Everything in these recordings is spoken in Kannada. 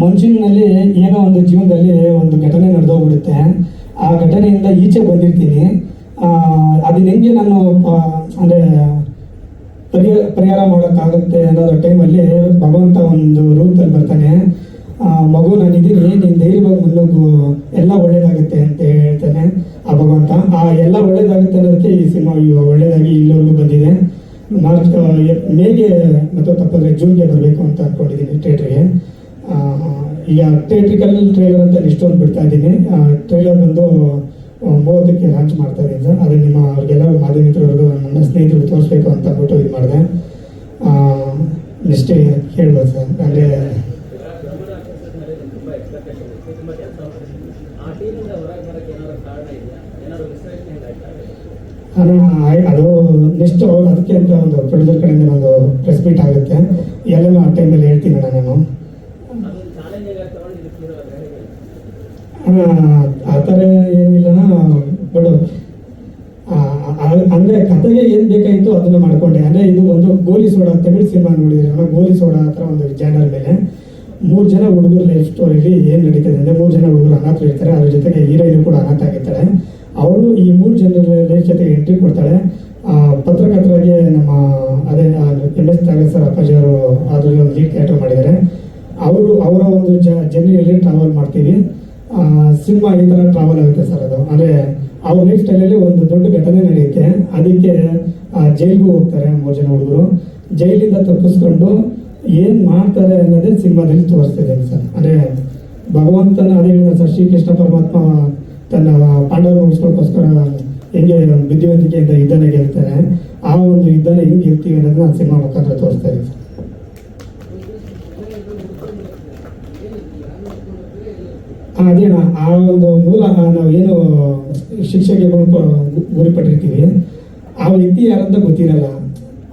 ಮನುಷ್ಯನಲ್ಲಿ ಏನೋ ಒಂದು ಜೀವನದಲ್ಲಿ ಒಂದು ಘಟನೆ ನಡೆದೋಗ್ಬಿಡುತ್ತೆ. ಆ ಘಟನೆಯಿಂದ ಈಚೆ ಬಂದಿರ್ತೀನಿ. ಅದನ್ನ ಹೆಂಗೆ ನಾನು ಅಂದರೆ ಪರಿಹಾರ ಮಾಡೋಕ್ಕಾಗುತ್ತೆ ಅನ್ನೋದು ಟೈಮಲ್ಲಿ ಭಗವಂತ ಒಂದು ರೂಪದಲ್ಲಿ ಬರ್ತಾನೆ. ಮಗು ನಾನಿದ್ದೀನಿ, ನೀನು ಧೈರ್ಯವಾಗಿ ಮುನ್ನುಗ್ಗು, ಎಲ್ಲ ಒಳ್ಳೇದಾಗುತ್ತೆ ಅಂತ ಹೇಳ್ತಾನೆ ಆ ಭಗವಂತ. ಆ ಎಲ್ಲ ಒಳ್ಳೇದಾಗುತ್ತೆ ಅನ್ನೋದಕ್ಕೆ ಈ ಸಿನಿಮಾ ಇವಾಗ ಒಳ್ಳೇದಾಗಿ ಇಲ್ಲಿವರೆಗೂ ಬಂದಿದೆ. ಮಾರ್ಚ್ ಮೇಗೆ ಮತ್ತು ತಪ್ಪಿದ್ರೆ ಜೂನ್ಗೆ ಬರಬೇಕು ಅಂತ ಅಂದ್ಕೊಂಡಿದ್ದೀನಿ ಥಿಯೇಟ್ರಿಗೆ. ಈಗ ಥಿಯೇಟ್ರಿಕಲ್ ಟ್ರೈಲರ್ ಅಂತ ಇಷ್ಟೊಂದು ಬಿಡ್ತಾ ಇದ್ದೀನಿ. ಟ್ರೈಲರ್ ಬಂದು 30ಕ್ಕೆ ಲಾಂಚ್ ಮಾಡ್ತಾ ಇದ್ದೀನಿ ಸರ್. ಅದೇ ನಿಮ್ಮ ಅವ್ರಿಗೆಲ್ಲ ಮಾಧ್ಯಮಿತ್ರವ್ರಿಗೂ ನನ್ನ ಸ್ನೇಹಿತರು ತೋರಿಸ್ಬೇಕು ಅಂತ ಅಂದ್ಬಿಟ್ಟು ಇದು ಮಾಡಿದೆ. ನೆಕ್ಸ್ಟ್ ಹೇಳ್ಬೋದು ಸರ್. ಅಂದರೆ ಅದು ನೆಕ್ಸ್ಟ್ ಅದಕ್ಕೆ ಅಂತ ಒಂದು ಪ್ರೊಡ್ಯೂಸರ್ ಕಡೆಯಿಂದ ಒಂದು ಪ್ರೆಸ್ ಮೀಟ್ ಆಗುತ್ತೆ. ಎಲ್ಲನೂ ಆ ಟೈಮಲ್ಲಿ ಹೇಳ್ತೀನಿ ನಾನು. ಆ ಥರ ಏನಿಲ್ಲ ಬಟ್ ಅಂದರೆ ಕತೆಗೆ ಏನು ಬೇಕಾಯಿತು ಅದನ್ನು ಮಾಡ್ಕೊಂಡೆ. ಅಂದರೆ ಇದು ಒಂದು ಗೋಲಿ ಸೋಡಾ ತಮಿಳ್ ಸಿನಿಮಾ ನೋಡಿದ್ರೆ ಗೋಲಿ ಸೋಡಾ ಆ ಥರ ಒಂದು ಜಾನರ್ ಮೇಲೆ 3 ಜನ ಹುಡುಗರು ಲೈಫ್ ಸ್ಟೋರಿಲಿ ಏನು ನಡೀತದೆ ಅಂದರೆ 3 ಜನ ಹುಡುಗರು ಅನಾಥರು ಇರ್ತಾರೆ. ಅದ್ರ ಜೊತೆಗೆ ಹೀರೋಯಿನ್ ಕೂಡ ಅನಾಥ ಆಗಿರ್ತಾಳೆ. ಅವರು ಈ 3 ಜನರ ಲೈಫ್ ಜೊತೆಗೆ ಎಂಟ್ರಿ ಕೊಡ್ತಾಳೆ. ಪತ್ರಕರ್ತರಾಗಿ ನಮ್ಮ ಅದೇ MS ತ್ಯಾಗರಾಜ್ ಸರ್ ಅಪ್ಪಾಜಿ ಅವರು ಅದರಲ್ಲಿ ಒಂದು ಲೀಡ್ ಕ್ಯಾರೆಕ್ಟರ್ ಮಾಡಿದ್ದಾರೆ. ಅವರ ಒಂದು ಜರ್ನಿಯಲ್ಲಿ ಟ್ರಾವೆಲ್ ಮಾಡ್ತೀವಿ. ಸಿನಿಮಾ ಈ ಥರ ಟ್ರಾವೆಲ್ ಆಗುತ್ತೆ ಸರ್. ಅದು ಅಂದರೆ ಅವ್ರ ಲೈಫ್ ಸ್ಟೈಲಲ್ಲಿ ಒಂದು ದೊಡ್ಡ ಘಟನೆ ನಡೆಯುತ್ತೆ. ಅದಕ್ಕೆ ಜೈಲಿಗೂ ಹೋಗ್ತಾರೆ 3 ಜನ ಹುಡುಗರು. ಜೈಲಿಂದ ತಪ್ಪಿಸ್ಕೊಂಡು ಏನು ಮಾಡ್ತಾರೆ ಅನ್ನೋದೇ ಸಿನಿಮಾದಲ್ಲಿ ತೋರಿಸ್ತಿದ್ದೇನೆ ಸರ್. ಅಂದರೆ ಭಗವಂತನ ಅದೇ ಸರ್, ಶ್ರೀಕೃಷ್ಣ ಪರಮಾತ್ಮ ತನ್ನ ಪಾಂಡವರ ಮುಗಿಸ್ಕೊಳ್ಳೋಕ್ಕೋಸ್ಕರ ಹೆಂಗೆ ಬುದ್ಧಿವಂತಿಕೆಯಿಂದ ಯುದ್ಧನ ಗೆಲ್ತಾನೆ, ಆ ಒಂದು ಯುದ್ಧನ ಹೆಂಗೆ ಗೆಲ್ತೀವಿ ಅನ್ನೋದನ್ನ ನಾನು ಸಿನಿಮಾ ಮುಖಾಂತರ ತೋರಿಸ್ತಾ ಇದ್ದೀನಿ ಸರ್. ಅದೇನ ಆ ಒಂದು ಮೂಲ ನಾವೇನು ಶಿಕ್ಷೆಗೆ ಗುರಿಪಟ್ಟಿರ್ತೀವಿ, ಆ ವ್ಯಕ್ತಿ ಯಾರಂತ ಗೊತ್ತಿರಲ್ಲ.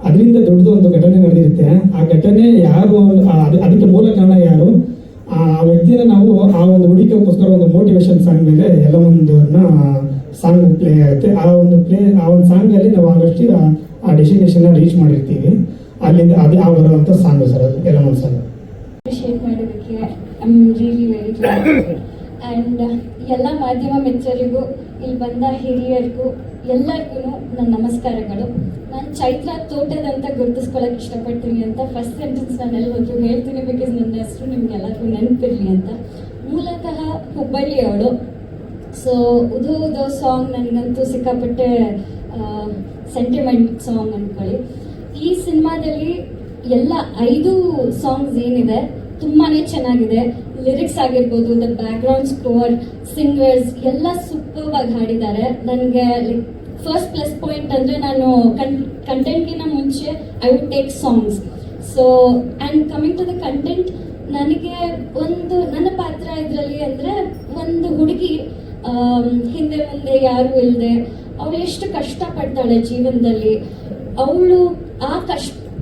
ಅದರಿಂದ ದೊಡ್ಡದು ಒಂದು ಘಟನೆ ನಡೆದಿರುತ್ತೆ. ಆ ಘಟನೆ ಯಾರು, ಅದಕ್ಕೆ ಮೂಲ ಕಾರಣ ಯಾರು, ಆ ವ್ಯಕ್ತಿನ ನಾವು ಆ ಒಂದು ಹುಡುಕಿಗೋಸ್ಕರ ಒಂದು ಮೋಟಿವೇಶನ್ ಸಾಂಗ್ ಮೇಲೆ ಎಲ್ಲ ಒಂದನ್ನ ಸಾಂಗ್ ಪ್ಲೇ ಆಗುತ್ತೆ. ಆ ಒಂದು ಸಾಂಗಲ್ಲಿ ನಾವು ಆಲ್ರೆಡಿ ಆ ಡೆಸ್ಟಿನೇಷನ್ನ ರೀಚ್ ಮಾಡಿರ್ತೀವಿ. ಅಲ್ಲಿಂದ ಅದು ಆ ಬರುವಂಥ ಸಾಂಗು ಸರ್. ಅದು ಎಲ್ಲ ಒಂದು ಸಾಂಗ್ ಅಪ್ರಿಷಿಯೇಟ್ ಮಾಡೋದಕ್ಕೆ I am really very glad. And ಎಲ್ಲ ಮಾಧ್ಯಮ ಮಿತ್ರರಿಗೂ, ಇಲ್ಲಿ ಬಂದ ಹಿರಿಯರಿಗೂ ಎಲ್ಲರಿಗೂ ನನ್ನ ನಮಸ್ಕಾರಗಳು. ನಾನು ಚೈತ್ರ ತೋಟದಂತ ಗುರುತಿಸ್ಕೊಳ್ಳೋಕೆ ಇಷ್ಟಪಡ್ತೀನಿ ಅಂತ ಫಸ್ಟ್ ಸೆಂಟೆನ್ಸ್ ನಾನು ಎಲ್ಲರೂ ಹೇಳ್ತೀನಿ, ಬಿಕಾಸ್ ನನ್ನ ಹೆಸರು ನಿಮ್ಗೆಲ್ಲರಿಗೂ ನೆನಪಿರಲಿ ಅಂತ. ಮೂಲತಃ ಹುಬ್ಬಳ್ಳಿಯವಳು. ಸೊ ಉದು ಉದೋ ಸಾಂಗ್ ನನಗಂತೂ ಸಿಕ್ಕಾಪಟ್ಟೆ ಸೆಂಟಿಮೆಂಟ್ ಸಾಂಗ್ ಅಂದ್ಕೊಳ್ಳಿ. ಈ ಸಿನಿಮಾದಲ್ಲಿ ಎಲ್ಲ 5 ಸಾಂಗ್ಸ್ ಏನಿದೆ ತುಂಬಾ ಚೆನ್ನಾಗಿದೆ. ಲಿರಿಕ್ಸ್ ಆಗಿರ್ಬೋದು, ದ ಬ್ಯಾಕ್ಗ್ರೌಂಡ್ ಸ್ಕೋರ್, ಸಿಂಗರ್ಸ್ ಎಲ್ಲ ಸೂಪರ್ ಆಗಿ ಹಾಡಿದ್ದಾರೆ. ನನಗೆ ಲೈಕ್ ಫಸ್ಟ್ ಪ್ಲಸ್ ಪಾಯಿಂಟ್ ಅಂದರೆ ನಾನು ಕಂಟೆಂಟ್ಗಿಂತ ಮುಂಚೆ I would take songs. So and coming to the content, ನನಗೆ ಒಂದು ನನ್ನ ಪಾತ್ರ ಇದರಲ್ಲಿ ಅಂದರೆ ಒಂದು ಹುಡುಗಿ ಹಿಂದೆ ಮುಂದೆ ಯಾರೂ ಇಲ್ಲದೆ ಅವಳು ಎಷ್ಟು ಕಷ್ಟಪಡ್ತಾಳೆ ಜೀವನದಲ್ಲಿ. ಅವಳು ಆ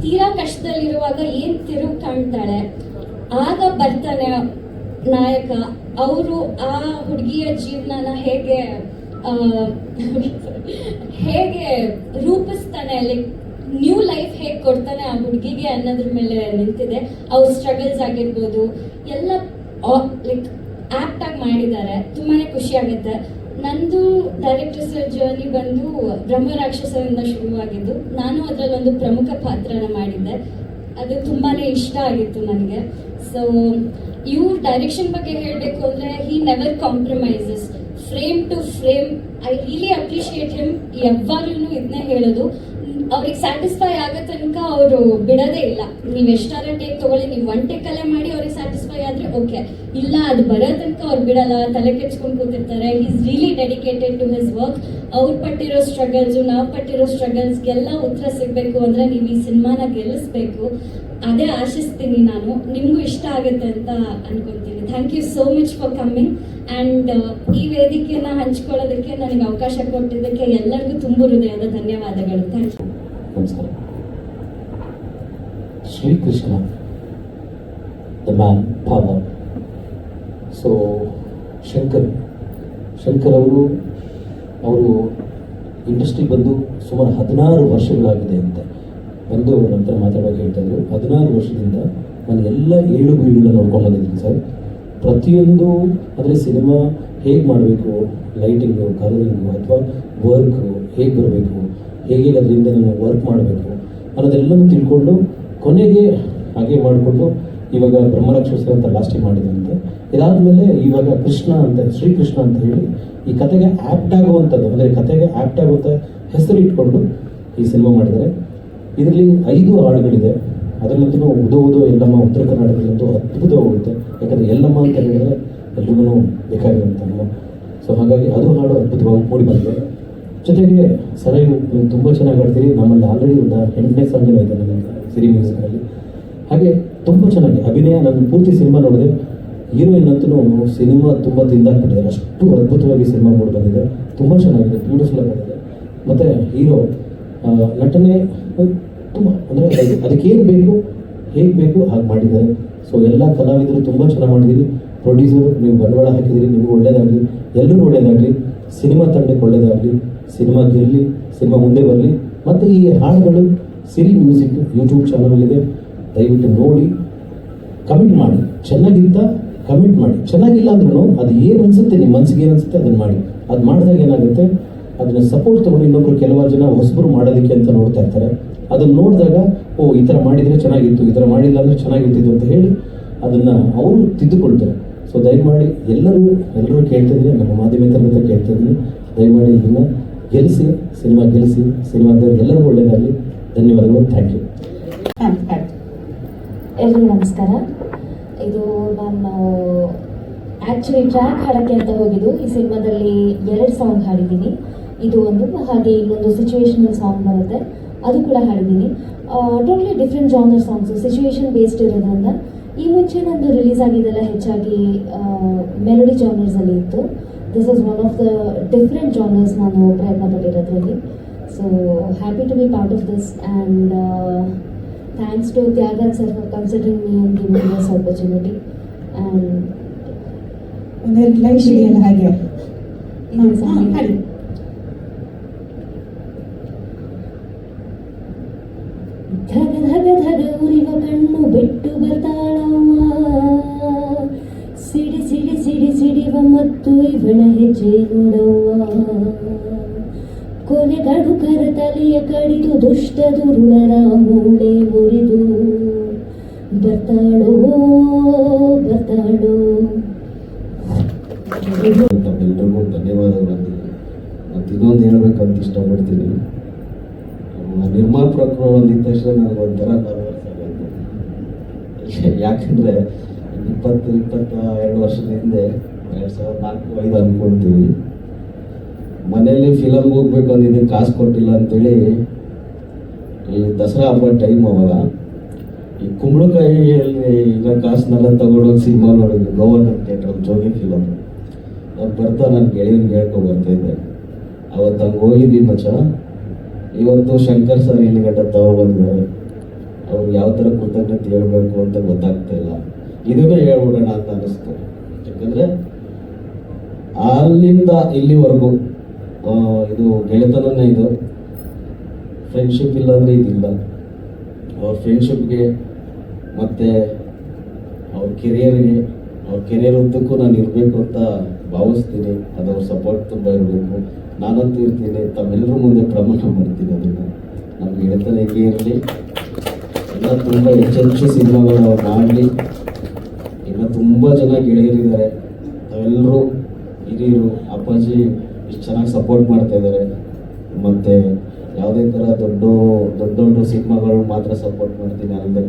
ತೀರಾ ಕಷ್ಟದಲ್ಲಿರುವಾಗ ಏನು ತಿರುವು ಕಾಣ್ತಾಳೆ, ಆಗ ಬರ್ತಾನೆ ನಾಯಕ. ಅವರು ಆ ಹುಡುಗಿಯ ಜೀವನನ ಹೇಗೆ ರೂಪಿಸ್ತಾನೆ, ಲೈಕ್ ನ್ಯೂ ಲೈಫ್ ಹೇಗೆ ಕೊಡ್ತಾನೆ ಆ ಹುಡುಗಿಗೆ ಅನ್ನೋದ್ರ ಮೇಲೆ ನಿಂತಿದೆ. ಅವ್ರ ಸ್ಟ್ರಗಲ್ಸ್ ಆಗಿರ್ಬೋದು ಎಲ್ಲ ಲೈಕ್ ಆ್ಯಕ್ಟ್ ಆಗಿ ಮಾಡಿದ್ದಾರೆ. ತುಂಬಾ ಖುಷಿ ಆಗುತ್ತೆ. ನಂದು ಡೈರೆಕ್ಟರ್ ಸರ್ ಜರ್ನಿ ಬಂದು ಬ್ರಹ್ಮರಾಕ್ಷಸರಿಂದ ಶುರುವಾಗಿದ್ದು, ನಾನು ಅದರಲ್ಲಿ ಒಂದು ಪ್ರಮುಖ ಪಾತ್ರನ ಮಾಡಿದ್ದೆ. ಅದು ತುಂಬಾ ಇಷ್ಟ ಆಗಿತ್ತು ನನಗೆ. ಸೊ ಇವ್ರ ಡೈರೆಕ್ಷನ್ ಬಗ್ಗೆ ಹೇಳಬೇಕು ಅಂದರೆ he never compromises, frame to frame. I really appreciate him. ಯಾವಾಗಲೂ ಇದನ್ನೇ ಹೇಳೋದು, ಅವ್ರಿಗೆ ಸ್ಯಾಟಿಸ್ಫೈ ಆಗೋ ತನಕ ಅವರು ಬಿಡೋದೇ ಇಲ್ಲ. ನೀವು ಎಷ್ಟಾರ ಟೇಕ್ ತೊಗೊಳ್ಳಿ, ನೀವು 1 ಟೇಕಲ್ಲೇ ಮಾಡಿ ಅವ್ರಿಗೆ ಸ್ಯಾಟಿಸ್ಫೈ ಆದರೆ ಓಕೆ, ಇಲ್ಲ ಅದು ಬರೋ ತನಕ ಅವ್ರು ಬಿಡಲ್ಲ, ತಲೆ ಕೆಚ್ಕೊಂಡು ಕೂತಿರ್ತಾರೆ. Is really dedicated to his work. ಅವ್ರು ಪಟ್ಟಿರೋ ಸ್ಟ್ರಗಲ್ಸು, ನಾವು ಪಟ್ಟಿರೋ ಸ್ಟ್ರಗಲ್ಸ್ಗೆಲ್ಲ ಉತ್ತರ ಸಿಗಬೇಕು ಅಂದರೆ ನೀವು ಈ ಸಿನಿಮಾನ ಗೆಲ್ಲಿಸ್ಬೇಕು. ಅದೇ ಆಶಿಸ್ತೀನಿ ನಾನು. ನಿಮಗೂ ಇಷ್ಟ ಆಗುತ್ತೆ ಅಂತ ಅನ್ಕೊತೀನಿ. Thank you so much for coming. And ಈ ವೇದಿಕೆಯನ್ನು ಹಂಚ್ಕೊಳ್ಳೋದಕ್ಕೆ ನನಗೆ ಅವಕಾಶ ಕೊಟ್ಟಿದ್ದಕ್ಕೆ ಎಲ್ಲರಿಗೂ ತುಂಬ ಹೃದಯದ ಧನ್ಯವಾದಗಳು. Thank you. ನಮಸ್ಕಾರ. Srikrishna the man power. So Shankar ಅವರು ಇಂಡಸ್ಟ್ರಿಗೆ ಬಂದು ಸುಮಾರು 16 ವರ್ಷಗಳಾಗಿದೆ ಅಂತ ಬಂದು ನಂತರ ಮಾತಾಡುವಾಗ ಹೇಳ್ತಾ ಇದ್ರು. 16 ವರ್ಷದಿಂದ ನಾನು ಎಲ್ಲ ಏಳು ಬೀಳುಗಳನ್ನ ನೋಡ್ಕೊಂಡು ಬಂದಿದ್ದೀನಿ ಸರ್. ಪ್ರತಿಯೊಂದು ಅಂದರೆ ಸಿನಿಮಾ ಹೇಗೆ ಮಾಡಬೇಕು, ಲೈಟಿಂಗು, ಕಲರಿಂಗು ಅಥವಾ ವರ್ಕು ಹೇಗೆ ಬರಬೇಕು, ಹೇಗೆ ಅದರಿಂದ ನಾನು ವರ್ಕ್ ಮಾಡಬೇಕು ಅನ್ನೋದೆಲ್ಲನೂ ತಿಳ್ಕೊಂಡು ಕೊನೆಗೆ ಹಾಗೆ ಮಾಡಿಕೊಂಡು ಇವಾಗ ಬ್ರಹ್ಮರಾಕ್ಷಸ ಅಂತ ಲಾಸ್ಟಿಗೆ ಮಾಡಿದಂತೆ. ಇದಾದಮೇಲೆ ಇವಾಗ ಕೃಷ್ಣ ಅಂತ, ಶ್ರೀಕೃಷ್ಣ ಅಂತ ಹೇಳಿ ಈ ಕತೆಗೆ ಆ್ಯಪ್ಟ್ ಆಗುವಂಥದ್ದು, ಅಂದರೆ ಕತೆಗೆ ಆ್ಯಪ್ಟ್ ಆಗುವಂಥ ಹೆಸರು ಇಟ್ಕೊಂಡು ಈ ಸಿನಿಮಾ ಮಾಡಿದ್ದಾರೆ. ಇದರಲ್ಲಿ 5 ಹಾಡುಗಳಿದೆ. ಅದರಲ್ಲಂತೂ ಉದೋ ಉದೋ ಎಲ್ಲಮ್ಮ ಉತ್ತರ ಕರ್ನಾಟಕದಲ್ಲಂತೂ ಅದ್ಭುತವಾಗುತ್ತೆ. ಯಾಕಂದರೆ ಎಲ್ಲಮ್ಮ ಅಂತ ಹೇಳಿದರೆ ಎಲ್ರಿಗೂ ಬೇಕಾಗಿರುವಂಥ ಅಮ್ಮ. ಸೊ ಹಾಗಾಗಿ ಅದು ಹಾಡು ಅದ್ಭುತವಾಗಿ ಮೂಡಿ ಬಂದಿದೆ. ಜೊತೆಗೆ ಸರಾಯಿ ನೀವು ತುಂಬ ಚೆನ್ನಾಗಿ ಆಡ್ತೀರಿ. ನಮ್ಮಲ್ಲಿ ಆಲ್ರೆಡಿ ಒಂದು 8ನೇ ಸಾಂಗಿನ ಇದೆ ನನ್ನ ಸಿರಿ ಮ್ಯೂಸಿಕಲ್ಲಿ. ಹಾಗೆ ತುಂಬ ಚೆನ್ನಾಗಿ ಅಭಿನಯ, ನಾನು ಪೂರ್ತಿ ಸಿನಿಮಾ ನೋಡಿದೆ. ಹೀರೋಯಿನ್ ಅಂತೂ ಸಿನಿಮಾ ತುಂಬ ತಿಂದಾಕ್ಬಿಟ್ಟಿದ್ದಾರೆ, ಅಷ್ಟು ಅದ್ಭುತವಾಗಿ ಸಿನಿಮಾ ಮೂಡಿ ಬಂದಿದೆ. ತುಂಬ ಚೆನ್ನಾಗಿದೆ, ಬ್ಯೂಟಿಫುಲ್ ಆಗಿದೆ. ಮತ್ತು ಹೀರೋ ನಟನೆ ತುಂಬ ಅಂದರೆ ಅದಕ್ಕೇನು ಬೇಕು, ಹೇಗೆ ಬೇಕು ಹಾಗೆ ಮಾಡಿದ್ದಾರೆ. ಸೊ ಎಲ್ಲ ಕಲಾವಿದರು ತುಂಬ ಚೆನ್ನಾಗಿ ಮಾಡಿದ್ದೀರಿ. ಪ್ರೊಡ್ಯೂಸರು ನೀವು ಬಂಡವಾಳ ಹಾಕಿದ್ದೀರಿ, ನಿಮಗೂ ಒಳ್ಳೇದಾಗಲಿ, ಎಲ್ಲರಿಗೂ ಒಳ್ಳೇದಾಗಲಿ, ಸಿನಿಮಾ ತಂಡಕ್ಕೆ ಒಳ್ಳೇದಾಗಲಿ, ಸಿನಿಮಾ ಗೆಲ್ಲಿ, ಸಿನಿಮಾ ಮುಂದೆ ಬರಲಿ. ಮತ್ತು ಈ ಹಾಡುಗಳು ಸಿರಿ ಮ್ಯೂಸಿಕ್ ಯೂಟ್ಯೂಬ್ ಚಾನಲಲ್ಲಿದೆ, ದಯವಿಟ್ಟು ನೋಡಿ, ಕಮೆಂಟ್ ಮಾಡಿ. ಚೆನ್ನಾಗಿತ್ತ ಕಮೆಂಟ್ ಮಾಡಿ, ಚೆನ್ನಾಗಿಲ್ಲ ಅಂದ್ರೂ ಅದು ಏನು ಅನಿಸುತ್ತೆ, ನಿಮ್ಮ ಮನಸ್ಸಿಗೆ ಏನು ಅನಿಸುತ್ತೆ ಅದನ್ನು ಮಾಡಿ. ಅದು ಮಾಡಿದಾಗ ಏನಾಗುತ್ತೆ, ಅದನ್ನು ಸಪೋರ್ಟ್ ತೊಗೊಂಡು ಇನ್ನೊಬ್ರು ಕೆಲವಾರು ಜನ ಹೊಸಬರು ಮಾಡೋದಕ್ಕೆ ಅಂತ ನೋಡ್ತಾ ಇರ್ತಾರೆ. ಅದನ್ನು ನೋಡಿದಾಗ ಓ ಈ ಥರ ಮಾಡಿದರೆ ಚೆನ್ನಾಗಿತ್ತು, ಈ ಥರ ಮಾಡಿಲ್ಲ ಅಂದರೆ ಚೆನ್ನಾಗಿರ್ತಿತ್ತು ಅಂತ ಹೇಳಿ ಅದನ್ನು ಅವರು ತಿದ್ದುಕೊಳ್ತಾರೆ. ಸೊ ದಯಮಾಡಿ ಎಲ್ಲರೂ ಕೇಳ್ತಿದ್ದೀನಿ, ನಮ್ಮ ಮಾಧ್ಯಮೇತರ ಕೇಳ್ತಿದ್ದೀನಿ, ದಯಮಾಡಿ ಇದನ್ನು ಗೆಲ್ಲಿಸಿ, ಸಿನಿಮಾ ಗೆಲ್ಲಿಸಿ, ಸಿನಿಮಾದವ್ರಿಗೆ ಎಲ್ಲರಿಗೂ ಒಳ್ಳೆಯದಾಗಲಿ. ಧನ್ಯವಾದಗಳು, ಥ್ಯಾಂಕ್ ಯು. ಎಲ್ರಿಗೂ ನಮಸ್ಕಾರ. ಇದು ನಾನು ಆ್ಯಕ್ಚುಲಿ ಟ್ರ್ಯಾಕ್ ಹಾಡೋಕ್ಕೆ ಅಂತ ಹೋಗಿದ್ದು. ಈ ಸಿನಿಮಾದಲ್ಲಿ 2 ಸಾಂಗ್ ಹಾಡಿದ್ದೀನಿ. ಇದು ಒಂದು, ಹಾಗೆ ಇನ್ನೊಂದು ಸಿಚುವೇಶನಲ್ ಸಾಂಗ್ ಬರುತ್ತೆ, ಅದು ಕೂಡ ಹಾಡಿದ್ದೀನಿ. Totally different genre songs, situation based ಇರೋದ್ರಿಂದ. ಈ ಮುಂಚೆ ನಂದು ರಿಲೀಸ್ ಆಗಿದ್ದೆಲ್ಲ ಹೆಚ್ಚಾಗಿ ಮೆಲೋಡಿ ಜಾನರ್ಸಲ್ಲಿ ಇತ್ತು. This is one of the different genres ನಾನು ಪ್ರಯತ್ನ ಪಟ್ಟಿರೋದ್ರಲ್ಲಿ. So happy to be part of this and thanks to Tyagaraj sir for considering me and giving this opportunity. And ಒಂದೆರಡು ಲೈನ್ ಇದೆಯಲ್ಲ ಹಾಗೆ ಹಾಡಿ. ಧಗ ಧಗ ಧಗ ಉರಿವ ಕಣ್ಣು ಬಿಟ್ಟು ಬರ್ತಾಳವ್ವ, ಸಿಡಿ ಸಿಡಿ ಸಿಡಿ ಸಿಡಿವ ಮತ್ತು ಇವಳ ಹೆಜ್ಜೆ ನೋಡವ್ವ, ಕೊನೆಗಡು ಕರ ತಲೆಯ ಕಡಿದು ದುಷ್ಟ ದುರುಳರ ಮೂಳೆ ಮುರಿದು ಬರ್ತಾಳೋ ಬರ್ತಾಳೋ. ತಮ್ಮೆಲ್ಲರಿಗೂ ಧನ್ಯವಾದಗಳು. ಮತ್ತು ಇನ್ನೊಂದು ಹೇಳ್ಬೇಕಂತ ಇಷ್ಟಪಡ್ತೀನಿ, ನಿರ್ಮಾಪಕರು ಅಂದಿದ ತಕ್ಷಣ ನನಗೆ ಒಂಥರ ನರ್ವಸ್ ಆಗುತ್ತೆ. ಯಾಕಂದರೆ 22 ವರ್ಷದ ಹಿಂದೆ 2004-2005 ಅಂದ್ಕೊಳ್ತೀವಿ, ಮನೇಲಿ ಫಿಲಮ್ಗೆ ಹೋಗ್ಬೇಕು ಅಂದಿದ್ದೀನಿ, ಕಾಸು ಕೊಟ್ಟಿಲ್ಲ ಅಂತೇಳಿ ಈ ದಸರಾ ಹಬ್ಬ ಟೈಮ್ ಅವಾಗ ಈ ಕುಂಬಳಕಾಯಿಯಲ್ಲಿ ಈಗ ಕಾಸನ್ನೆಲ್ಲ ತಗೊಂಡೋಗಿ ಸಿನಿಮಾ ನೋಡಿದ್ವಿ ಗವರ್ನಮೆಂಟ್ ಥಿಯೇಟ್ರಲ್ಲಿ, ಜೋಗಿ ಫಿಲಮ್. ಅದು ಬರ್ತಾ ನಾನು ಗೆಳೆಯನಿಗೆ ಹೇಳ್ಕೊಂಡು ಬರ್ತಾಯಿದ್ದೆ. ಅವತ್ತು ಹಂಗೆ ಹೋಗಿದ್ವಿ ಮಚ್ಚ. ಇವತ್ತು ಶಂಕರ್ ಸರ್ ಇಲ್ಲಿ ಗಂಟ ತಗೊಬಂದಿದ್ದಾರೆ, ಅವ್ರು ಯಾವ ಥರ ಕೃತಜ್ಞತೆ ಹೇಳ್ಬೇಕು ಅಂತ ಗೊತ್ತಾಗ್ತಾ ಇಲ್ಲ. ಇದನ್ನೇ ಹೇಳ್ಬಿಡೋಣ ಅಂತ ಅನ್ನಿಸ್ತು. ಯಾಕಂದರೆ ಅಲ್ಲಿಂದ ಇಲ್ಲಿವರೆಗೂ ಇದು ಗೆಳೆತನನೇ, ಇದು ಫ್ರೆಂಡ್ಶಿಪ್ ಇಲ್ಲಾಂದರೆ ಇದಿಲ್ಲ. ಅವ್ರ ಫ್ರೆಂಡ್ಶಿಪ್ಗೆ ಮತ್ತು ಅವ್ರ ಕೆರಿಯರ್ ಉದ್ದಕ್ಕೂ ನಾನು ಇರಬೇಕು ಅಂತ ಭಾವಿಸ್ತೀನಿ. ಅದು ಅವ್ರ ಸಪೋರ್ಟ್ ತುಂಬ ಇರಬೇಕು. ನಾನಂತೂ ಇರ್ತೀನಿ, ತಮ್ಮೆಲ್ಲರ ಮುಂದೆ ಪ್ರಮಾಣ ಮಾಡ್ತೀನಿ. ಅದನ್ನು ನಮ್ಮ ಗೆಳೆತನ ಹೇಗೆ ಇರಲಿ, ಎಲ್ಲ ತುಂಬ ಹೆಚ್ಚೆಚ್ಚು ಸಿನಿಮಾಗಳು ಅವ್ರು ಮಾಡಲಿ. ಇನ್ನು ತುಂಬ ಜನ ಗೆಳೆಯರಿದ್ದಾರೆ, ತಾವೆಲ್ಲರೂ ಹಿರಿಯರು, ಅಪ್ಪಾಜಿ ಇಷ್ಟು ಚೆನ್ನಾಗಿ ಸಪೋರ್ಟ್ ಮಾಡ್ತಾಯಿದ್ದಾರೆ. ಮತ್ತು ಯಾವುದೇ ಥರ ದೊಡ್ಡ ಸಿನಿಮಾಗಳು ಮಾತ್ರ ಸಪೋರ್ಟ್ ಮಾಡ್ತೀನಿ ಅಲ್ಲದೆ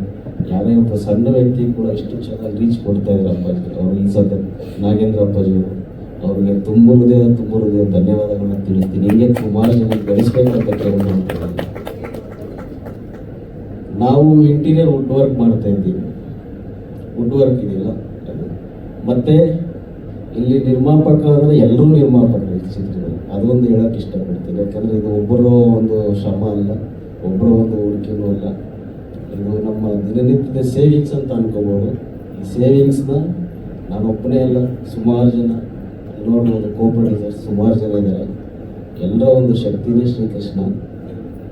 ಯಾರೇ ಒಬ್ಬ ಸಣ್ಣ ವ್ಯಕ್ತಿ ಕೂಡ ಇಷ್ಟು ಚೆನ್ನಾಗಿ ರೀಚ್ ಕೊಡ್ತಾಯಿದ್ದಾರೆ ಅಪ್ಪಾಜಿ. ಅವರು ಈ ಸದ್ಯ ನಾಗೇಂದ್ರ ಅಪ್ಪಾಜಿಯವರು, ಅವ್ರಿಗೆ ತುಂಬ ಹೃದಯ ಧನ್ಯವಾದಗಳನ್ನ ತಿಳಿಸ್ತೀನಿ. ಹೀಗೆ ಸುಮಾರು ಜನ ಬೆಳೆಸ್ಬೇಕಂತ ಕೇಳ್ಕೊಳ್ತೀನಿ. ನಾವು ಇಂಟೀರಿಯರ್ ವುಡ್ ವರ್ಕ್ ಮಾಡ್ತಾ ಇದ್ದೀವಿ, ವುಡ್ ವರ್ಕ್ ಇದೆಯಲ್ಲ. ಮತ್ತು ಇಲ್ಲಿ ನಿರ್ಮಾಪಕ ಅಂದರೆ ಎಲ್ಲರೂ ನಿರ್ಮಾಪಕರು ಈ ಚಿತ್ರದಲ್ಲಿ, ಅದೊಂದು ಹೇಳೋಕ್ಕೆ ಇಷ್ಟಪಡ್ತೀನಿ. ಯಾಕಂದರೆ ಇದು ಒಬ್ಬರು ಒಂದು ಶ್ರಮ ಅಲ್ಲ, ಒಬ್ಬರು ಒಂದು ಹೂಡಿಕೆನೂ ಅಲ್ಲ. ಇದು ನಮ್ಮ ದಿನನಿತ್ಯದ ಸೇವಿಂಗ್ಸ್ ಅಂತ ಅನ್ಕೋಬೋದು. ಈ ಸೇವಿಂಗ್ಸ್ನ ನಾನೊಬ್ಬನೇ ಅಲ್ಲ, ಸುಮಾರು ಜನ ನೋಡ್ಬೋದು, ಕೋಪಡಿಸರ್ಸ್ ಸುಮಾರು ಜನ ಇದ್ದಾರೆ. ಎಲ್ಲರ ಒಂದು ಶಕ್ತಿನೇ ಶ್ರೀಕೃಷ್ಣ.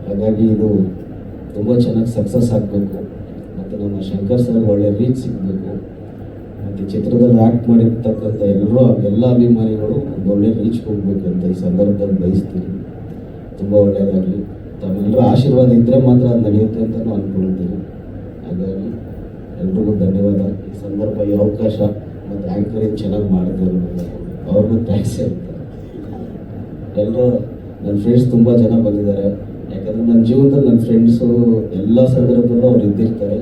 ಹಾಗಾಗಿ ಇದು ತುಂಬ ಚೆನ್ನಾಗಿ ಸಕ್ಸಸ್ ಆಗಬೇಕು. ಮತ್ತು ನಮ್ಮ ಶಂಕರ್ ಸರ್ ಒಳ್ಳೆ ರೀಚ್ ಸಿಗಬೇಕು, ಮತ್ತು ಚಿತ್ರದಲ್ಲಿ ಆ್ಯಕ್ಟ್ ಮಾಡಿರ್ತಕ್ಕಂಥ ಎಲ್ಲ ಅಭಿಮಾನಿಗಳು ಒಂದು ಒಳ್ಳೆ ರೀಚ್ ಹೋಗಬೇಕು ಅಂತ ಈ ಸಂದರ್ಭದಲ್ಲಿ ಬಯಸ್ತೀನಿ. ತುಂಬ ಒಳ್ಳೆಯದಾಗಲಿ. ತಮ್ಮೆಲ್ಲರ ಆಶೀರ್ವಾದ ಇದ್ದರೆ ಮಾತ್ರ ಅದು ನಡೆಯುತ್ತೆ ಅಂತ ನಾನು ಅಂದ್ಕೊಳ್ತೀನಿ. ಹಾಗಾಗಿ ಎಲ್ರಿಗೂ ಧನ್ಯವಾದ. ಈ ಸಂದರ್ಭ, ಈ ಅವಕಾಶ ಮತ್ತು ಆ್ಯಂಕರಿಂಗ್ ಚೆನ್ನಾಗಿ ಮಾಡಿದ್ರು ಅವ್ರಿಗೂ ಥ್ಯಾಂಕ್ಸ್ ಹೇಳ್ತಾರೆ. ಎಲ್ಲರೂ ನನ್ನ ಫ್ರೆಂಡ್ಸ್ ತುಂಬ ಜನ ಬಂದಿದ್ದಾರೆ. ಯಾಕಂದರೆ ನನ್ನ ಜೀವನದಲ್ಲಿ ನನ್ನ ಫ್ರೆಂಡ್ಸು ಎಲ್ಲ ಸಂದರ್ಭದಲ್ಲೂ ಅವ್ರು ಇದ್ದಿರ್ತಾರೆ.